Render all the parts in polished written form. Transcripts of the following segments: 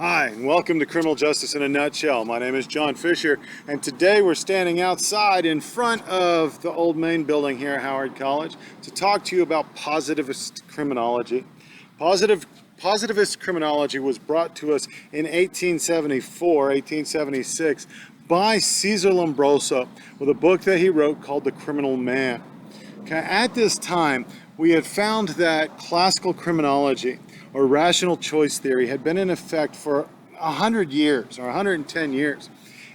Hi, and welcome to Criminal Justice in a Nutshell. My name is John Fisher, and today we're standing outside in front of the old main building here at Howard College to talk to you about positivist criminology. Positivist criminology was brought to us in 1874, 1876 by Cesar Lombroso with a book that he wrote called The Criminal Man. Okay, at this time, we had found that classical criminology or rational choice theory had been in effect for 100 years or 110 years.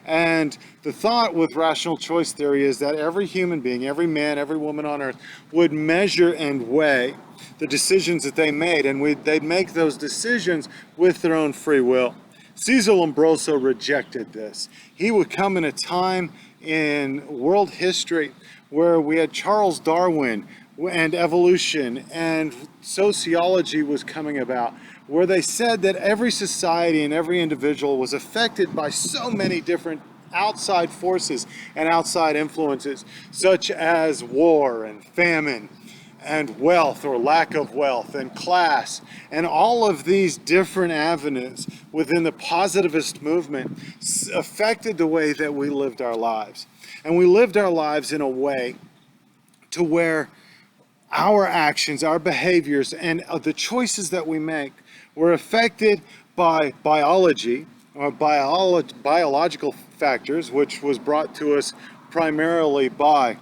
And the thought with rational choice theory is that every human being, every man, every woman on earth would measure and weigh the decisions that they made, and they'd make those decisions with their own free will. Cesar Lombroso rejected this. He would come in a time in world history where we had Charles Darwin and evolution and sociology was coming about, where they said that every society and every individual was affected by so many different outside forces and outside influences, such as war and famine and wealth or lack of wealth and class, and all of these different avenues within the positivist movement affected the way that we lived our lives. And we lived our lives in a way to where our actions, our behaviors, and the choices that we make were affected by biology or biological factors, which was brought to us primarily by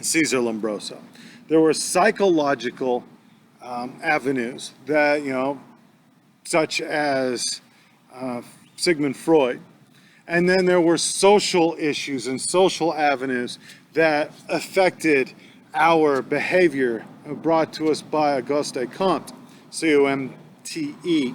Cesar Lombroso. There were psychological avenues that, such as Sigmund Freud. And then there were social issues and social avenues that affected our behavior, brought to us by Auguste Comte, C-O-M-T-E.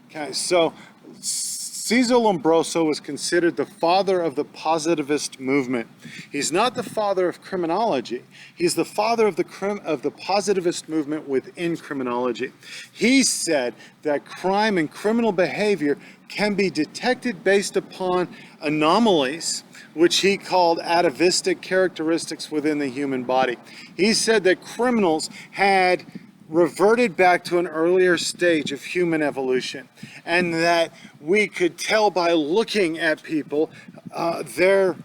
Okay, so Cesar Lombroso was considered the father of the positivist movement. He's not the father of criminology. He's the father of the positivist movement within criminology. He said that crime and criminal behavior can be detected based upon anomalies, which he called atavistic characteristics within the human body. He said that criminals had reverted back to an earlier stage of human evolution, and that we could tell by looking at people their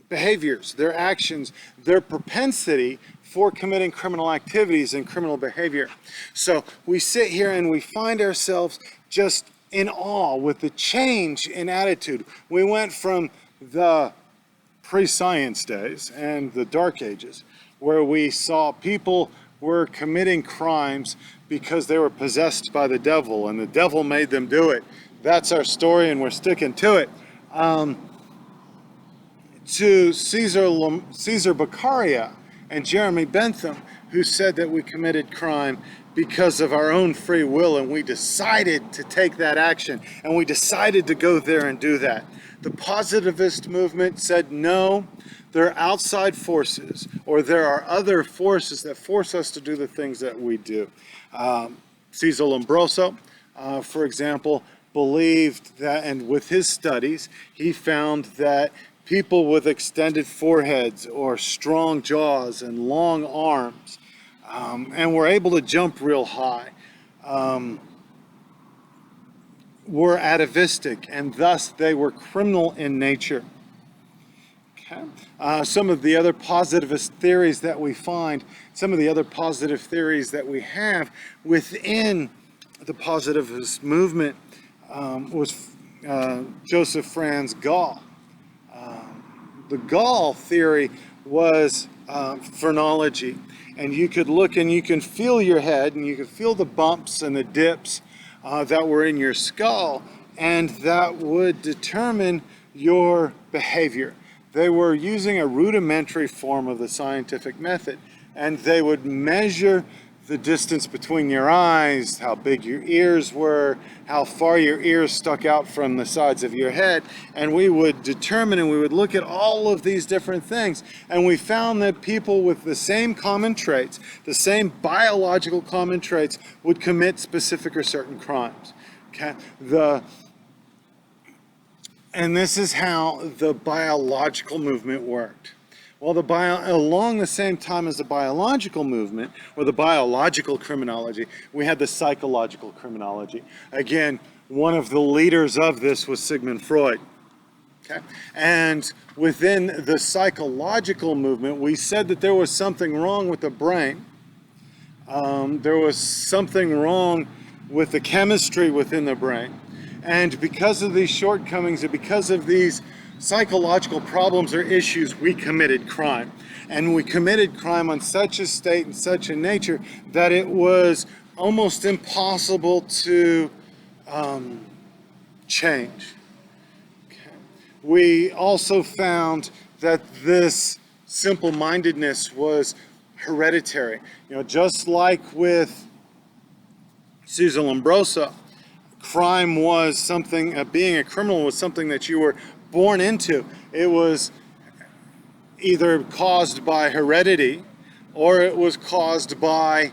behaviors, their actions, their propensity for committing criminal activities and criminal behavior. So we sit here and we find ourselves just in awe with the change in attitude. We went from the pre-science days and the dark ages, where we saw people were committing crimes because they were possessed by the devil and the devil made them do it. That's our story and we're sticking to it. To Cesar Beccaria and Jeremy Bentham, who said that we committed crime because of our own free will, and we decided to take that action, and we decided to go there and do that. The positivist movement said, no, there are outside forces, or there are other forces that force us to do the things that we do. Cesar Lombroso, for example, believed that, and with his studies, he found that people with extended foreheads or strong jaws and long arms and were able to jump real high were atavistic, and thus they were criminal in nature. Okay. Some of the other positivist theories that we find, some of the other positive theories that we have within the positivist movement was Joseph Franz Gall. The Gall theory was phrenology, and you could look and you can feel your head and you can feel the bumps and the dips that were in your skull, and that would determine your behavior. They were using a rudimentary form of the scientific method, and they would measure the distance between your eyes, how big your ears were, how far your ears stuck out from the sides of your head, and we would determine and we would look at all of these different things, and we found that people with the same common traits, the same biological common traits, would commit specific or certain crimes. Okay? And this is how the biological movement worked. Well, along the same time as the biological movement, or the biological criminology, we had the psychological criminology. Again, one of the leaders of this was Sigmund Freud. Okay? And within the psychological movement, we said that there was something wrong with the brain. There was something wrong with the chemistry within the brain. And because of these shortcomings and because of these psychological problems or issues, we committed crime. And we committed crime on such a state and such a nature that it was almost impossible to change. Okay. We also found that this simple-mindedness was hereditary. Just like with Cesar Lombroso, crime was something, being a criminal was something that you were born into. It was either caused by heredity or it was caused by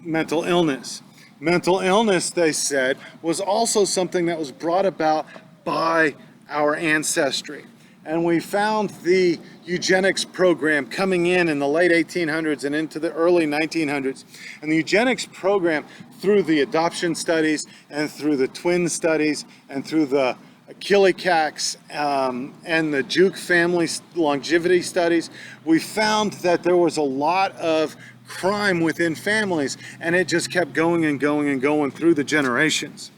mental illness. Mental illness, they said, was also something that was brought about by our ancestry. And we found the eugenics program coming in the late 1800s and into the early 1900s. And the eugenics program, through the adoption studies and through the twin studies and through the Killicax and the Juke family longevity studies, we found that there was a lot of crime within families, and it just kept going and going and going through the generations.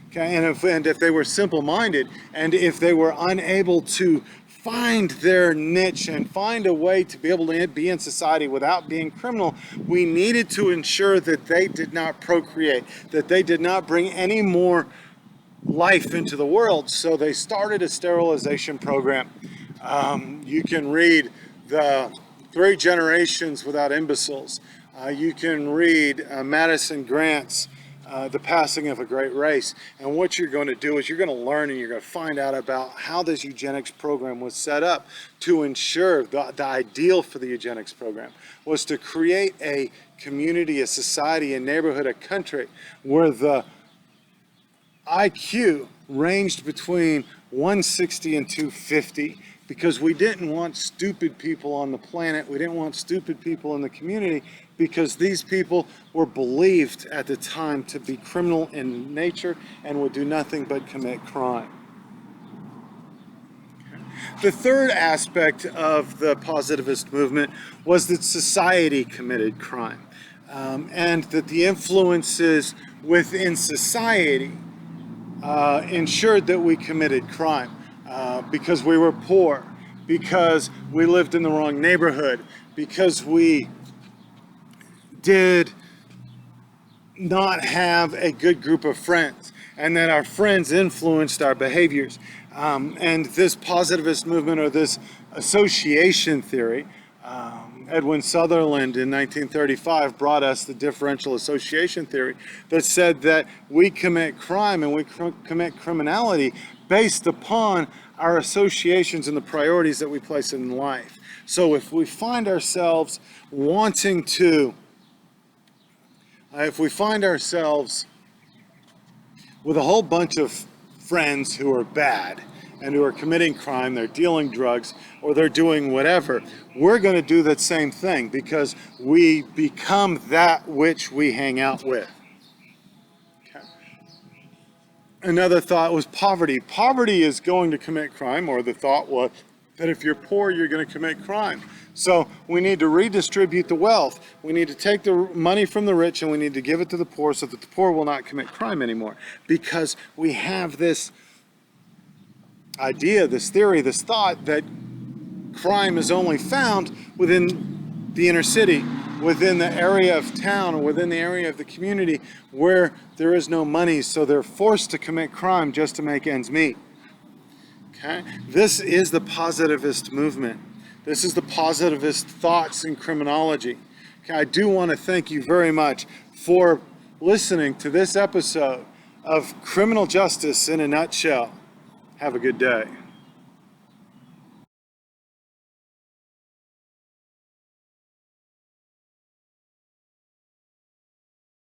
Okay, and if they were simple-minded, and if they were unable to find their niche and find a way to be able to be in society without being criminal, we needed to ensure that they did not procreate, that they did not bring any more life into the world. So they started a sterilization program. You can read the 3 Generations Without Imbeciles. You can read Madison Grant's The Passing of a Great Race. And what you're going to do is you're going to learn and you're going to find out about how this eugenics program was set up to ensure the ideal for the eugenics program was to create a community, a society, a neighborhood, a country where the IQ ranged between 160 and 250, because we didn't want stupid people on the planet. We didn't want stupid people in the community, because these people were believed at the time to be criminal in nature and would do nothing but commit crime. The third aspect of the positivist movement was that society committed crime, and that the influences within society ensured that we committed crime because we were poor, because we lived in the wrong neighborhood, because we did not have a good group of friends, and that our friends influenced our behaviors. And this positivist movement, or this association theory, Edwin Sutherland in 1935 brought us the differential association theory that said that we commit crime and we commit criminality based upon our associations and the priorities that we place in life. So if we find ourselves wanting to, if we find ourselves with a whole bunch of friends who are bad and who are committing crime, they're dealing drugs, or they're doing whatever, we're going to do that same thing because we become that which we hang out with. Okay. Another thought was poverty. Poverty is going to commit crime, or the thought was that if you're poor, you're going to commit crime. So we need to redistribute the wealth. We need to take the money from the rich and we need to give it to the poor so that the poor will not commit crime anymore. Because we have this idea, this theory, this thought that crime is only found within the inner city, within the area of town, or within the area of the community where there is no money, so they're forced to commit crime just to make ends meet. Okay? This is the positivist movement. This is the positivist thoughts in criminology. Okay? I do want to thank you very much for listening to this episode of Criminal Justice in a Nutshell. Have a good day.